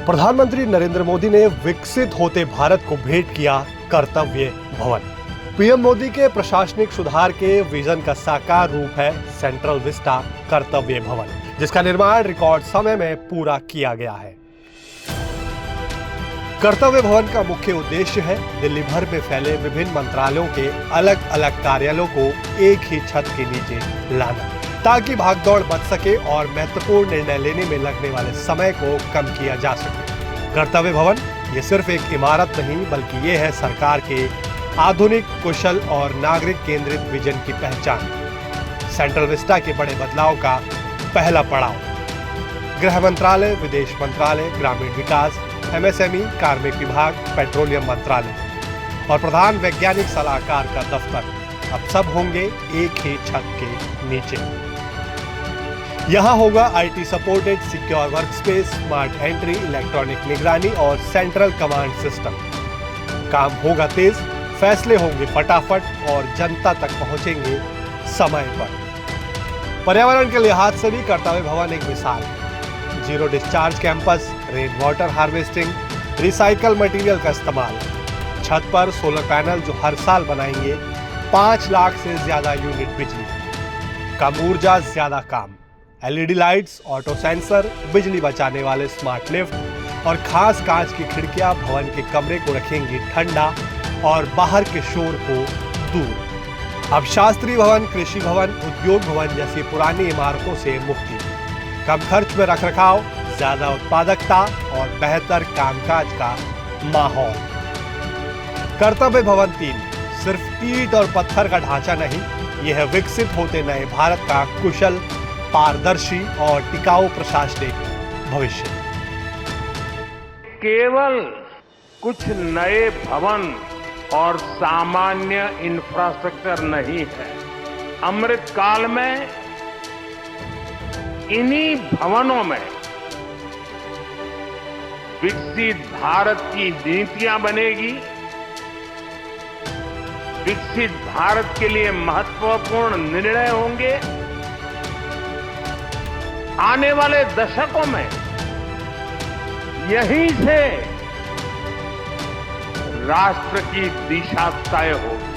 प्रधानमंत्री नरेंद्र मोदी ने विकसित होते भारत को भेंट किया कर्तव्य भवन। पीएम मोदी के प्रशासनिक सुधार के विजन का साकार रूप है सेंट्रल विस्टा कर्तव्य भवन, जिसका निर्माण रिकॉर्ड समय में पूरा किया गया है। कर्तव्य भवन का मुख्य उद्देश्य है दिल्ली भर में फैले विभिन्न मंत्रालयों के अलग अलग कार्यालयों को एक ही छत के नीचे लाना, ताकि भागदौड़ बच सके और महत्वपूर्ण निर्णय लेने में लगने वाले समय को कम किया जा सके। कर्तव्य भवन ये सिर्फ एक इमारत नहीं, बल्कि ये है सरकार के आधुनिक, कुशल और नागरिक केंद्रित विजन की पहचान। सेंट्रल विस्टा के बड़े बदलाव का पहला पड़ाव। गृह मंत्रालय, विदेश मंत्रालय, ग्रामीण विकास, एमएसएमई, कार्मिक विभाग, पेट्रोलियम मंत्रालय और प्रधान वैज्ञानिक सलाहकार का दफ्तर अब सब होंगे एक ही छत के नीचे। यहां होगा IT supported secure workspace, smart entry, electronic निगरानी और सेंट्रल कमांड सिस्टम। काम होगा तेज, फैसले होंगे फटाफट और जनता तक पहुंचेंगे समय पर। पर्यावरण के लिहाज से भी कर्तव्य भवन एक मिसाल है। Zero discharge campus, rain water harvesting, recycle material का इस्तेमाल, छत पर सोलर पैनल जो हर साल बनाएंगे 5 लाख से ज्यादा यूनिट बिजली, कम ऊर्जा ज्यादा काम, एलईडी लाइट्स, ऑटो सेंसर, बिजली बचाने वाले स्मार्ट लिफ्ट और खास कांच की खिड़कियां भवन के कमरे को रखेंगी ठंडा और बाहर के शोर को दूर। अब शास्त्री भवन, कृषि भवन, उद्योग भवन जैसी पुरानी इमारतों से मुक्ति, कम खर्च में रखरखाव, ज्यादा उत्पादकता और बेहतर कामकाज का माहौल। कर्तव्य भवन 3 सिर्फ ईंट और पत्थर का ढांचा नहीं, यह है विकसित होते नए भारत का कुशल, पारदर्शी और टिकाऊ प्रशासनिक भविष्य। केवल कुछ नए भवन और सामान्य इंफ्रास्ट्रक्चर नहीं है। अमृत काल में इन्हीं भवनों में विकसित भारत की नीतियां बनेगी। विकसित भारत के लिए महत्वपूर्ण निर्णय होंगे। आने वाले दशकों में यहीं से राष्ट्र की दिशा तय होगी।